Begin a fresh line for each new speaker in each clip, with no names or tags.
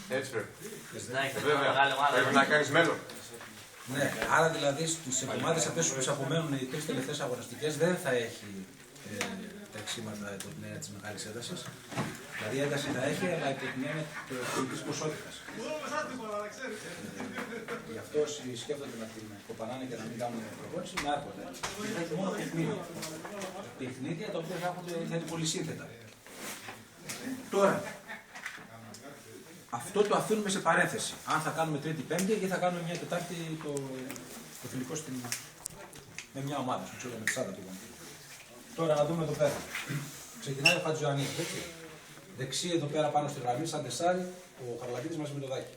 Έτσι πρέπει.
Βέβαια.
Πρέπει να κάνεις μέλλον.
Ναι, άρα δηλαδή στις εβδομάδες αυτές που απομένουν οι τρεις τελευταίες αγοραστικές δεν θα έχει τα εξήματα υπό την έννοια της μεγάλης έντασης. Δηλαδή ένταση θα έχει, αλλά υπό την έννοια της ποσότητας. Γι' αυτό όσοι σκέφτονται να την κοπανάνε και να μην κάνουν προπόνηση, να έρχονται. Θα έχει μόνο παιχνίδια. Παιχνίδια τα οποία θα είναι πολύ σύνθετα. Τώρα, αυτό το αφήνουμε σε παρένθεση. Αν θα κάνουμε Τρίτη-Πέμπτη ή θα κάνουμε μια Τετάρτη το φιλικό με μια ομάδα. Ξέρω με τη Σάντα του. Τώρα να δούμε εδώ πέρα. Ξεκινάει ο Χατζιωαννίδης, έτσι. Δεξί εδώ πέρα πάνω στη γραμμή, σαν τεσάρι, ο Χαρλαπίδης μαζί με το Δάκη.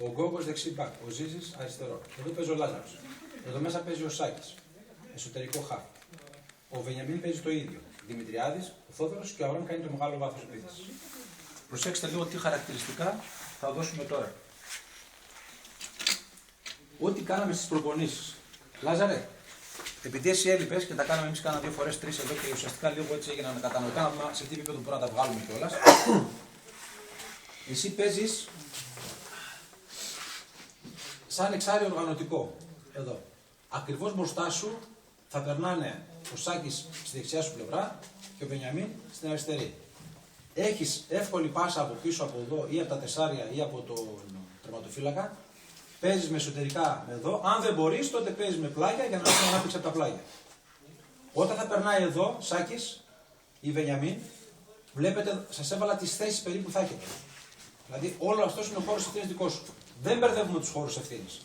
Ο Γκόγκος δεξί μπακ, ο Ζίζης αριστερό. Εδώ παίζει ο Λάζαρος. Εδώ μέσα παίζει ο Σάκης. Εσωτερικό χαφ. Ο Βενιαμίν παίζει το ίδιο. Δημητριάδης, ο Θόδωρος και ο Αβραάμ κάνει το μεγάλο βάθος επίθεσης. Προσέξτε λίγο τι χαρακτηριστικά θα δώσουμε τώρα. Ό,τι κάναμε στις προπονήσεις. Λάζαρε, επειδή εσύ έλειπες και τα κάναμε εμείς κάνα 2 φορές 3 εδώ και ουσιαστικά λίγο έτσι έγιναν κατανοητά, να δούμε σε τι επίπεδο μπορούμε να τα βγάλουμε κιόλας. Εσύ παίζεις σαν εξάρι οργανωτικό. Εδώ. Ακριβώς μπροστά σου θα περνάνε ο Σάκης στη δεξιά σου πλευρά και ο Βενιαμίν στην αριστερή. Έχεις εύκολη πάσα από πίσω από εδώ ή από τα τεσσάρια ή από τον τερματοφύλακα. Παίζεις με εσωτερικά εδώ. Αν δεν μπορείς, τότε παίζεις με πλάγια για να μην ανάπτυξη από τα πλάγια. Όταν θα περνάει εδώ, Σάκης ή Βενιαμίν, βλέπετε, σας έβαλα τις θέσεις περίπου που θα έχετε. Δηλαδή, όλο αυτός είναι ο χώρος ευθύνης δικός σου. Δεν μπερδεύουμε τους χώρους ευθύνης.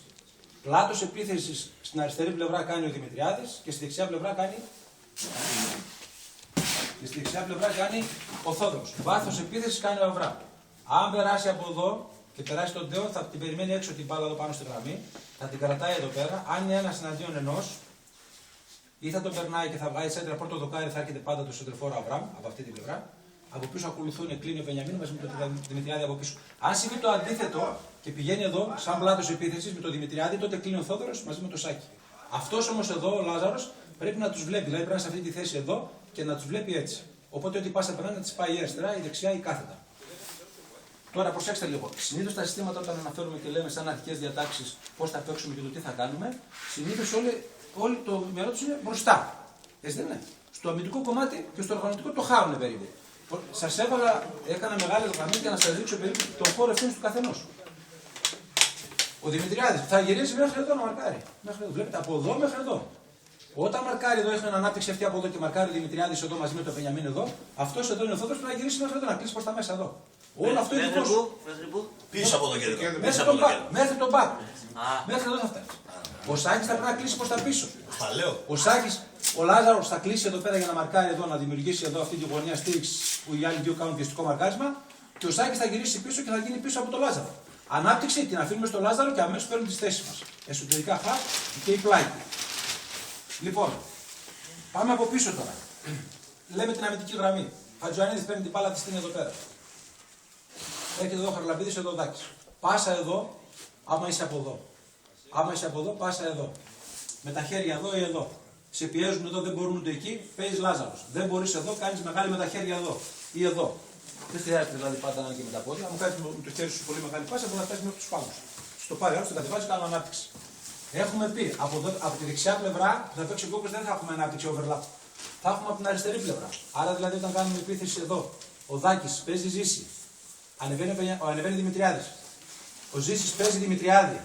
Πλάτος επίθεσης στην αριστερή πλευρά κάνει ο Δημητριάδης και στη δεξιά πλευρά κάνει. Ο Θόδωρος. Βάθος επίθεσης κάνει ο Αβραάμ. Αν περάσει από εδώ και περάσει τον Τέο, θα την περιμένει έξω την μπάλα εδώ πάνω στη γραμμή, θα την κρατάει εδώ πέρα. Αν είναι ένας εναντίον ενός, ή θα τον περνάει και θα βγάλει σέντρα πρώτο δοκάρι, θα έρχεται πάντα το σεντρεφόρο Αβραάμ από αυτή την πλευρά. Από πίσω ακολουθούν, κλείνει ο Βενιαμίν μαζί με τον Δημητριάδη από πίσω. Αν συμβεί το αντίθετο και πηγαίνει εδώ, σαν πλάτος επίθεσης με τον Δημητριάδη, τότε κλείνει ο Θόδωρος μαζί με τον Σάκη. Αυτός όμως εδώ, ο Λάζαρος, πρέπει να τους βλέπει. Δηλαδή πρέπει να είναι σε αυτή τη θέση εδώ και να τους βλέπει έτσι. Οπότε ό,τι πάσα περνάει να τις πάει η αριστερά, η δεξιά ή κάθετα. Τώρα προσέξτε λίγο. Συνήθως τα συστήματα όταν αναφέρουμε και λέμε σαν αρχικές διατάξεις πώς θα παίξουμε και το τι θα κάνουμε, συνήθως όλοι το μυαλό τους είναι μπροστά. Έτσι δεν είναι. Στο αμυντικό κομμάτι και στο οργανωτικό το χάρουνε περίπου. Σας έκανα μεγάλες γραμμές για να σας δείξω περίπου τον χώρο ευθύνης του καθενός. Ο Δημητριάδης θα γυρίσει μέχρι εδώ να μαρκάρει. Μέχρι εδώ. Βλέπετε από εδώ μέχρι εδώ. Όταν μαρκάρει εδώ, έχει ανάπτυξη αυτή από εδώ και μαρκάρει ο Δημητριάδης εδώ μαζί με τον Βενιαμίν εδώ, αυτός εδώ είναι ο Θόδωρος που να γυρίσει μέχρι εδώ, να κλείσει προς τα μέσα εδώ. Όλο αυτό είναι δικό σου.
Πίσω από το κέντρο.
Μέχρι τον μπακ. Μέχρι εδώ θα φτάσει. Ο Σάκης θα πρέπει να κλείσει προς τα πίσω. Ο Σάκης, ο Λάζαρος θα κλείσει εδώ πέρα για να μαρκάρει εδώ, να δημιουργήσει εδώ αυτή τη γωνία στήριξη που οι άλλοι δύο κάνουν πιεστικό μαρκάρισμα. Και ο Σάκης θα γυρίσει πίσω και θα γίνει πίσω από τον Λάζαρο. Ανάπτυξη την αφήνουμε στο Λάζαρο και αμέσως παίρνουν τις θέσεις μας. Εσωτερικά χαφ και η πλάτη. Λοιπόν, πάμε από πίσω τώρα. Λέμε την αμυντική γραμμή. Χατζιωαννίδης παίρνει την μπάλα, τη στείνει εδώ πέρα. Έρχεται εδώ ο Χαρλαπίδης, εδώ ο Δάκης. Πάσα εδώ, άμα είσαι από εδώ. Άμα είσαι από εδώ, πάσα εδώ. Με τα χέρια εδώ ή εδώ. Σε πιέζουν εδώ, δεν μπορούν ούτε εκεί, παίζεις Λάζαρος. Δεν μπορείς εδώ, κάνεις μεγάλη με τα χέρια εδώ ή εδώ. Δεν χρειάζεται δηλαδή πάντα να είναι και με τα πόδια. Αν κάνεις με το χέρι σου πολύ μεγάλη πάσα, μπορεί να φτάσει μέχρι τους πάγους. Στο πάρει άλλο, το κατεβάζει, κάνω ανάπτυξη. Έχουμε πει από τη δεξιά πλευρά που θα παίξει ο Γκόγκος δεν θα έχουμε ανάπτυξη overlap. Θα έχουμε από την αριστερή πλευρά. Άρα δηλαδή όταν κάνουμε επίθεση εδώ, ο Δάκης παίζει Ζήση, ανεβαίνει Δημητριάδης. Ο Ζήσης παίζει Δημητριάδη.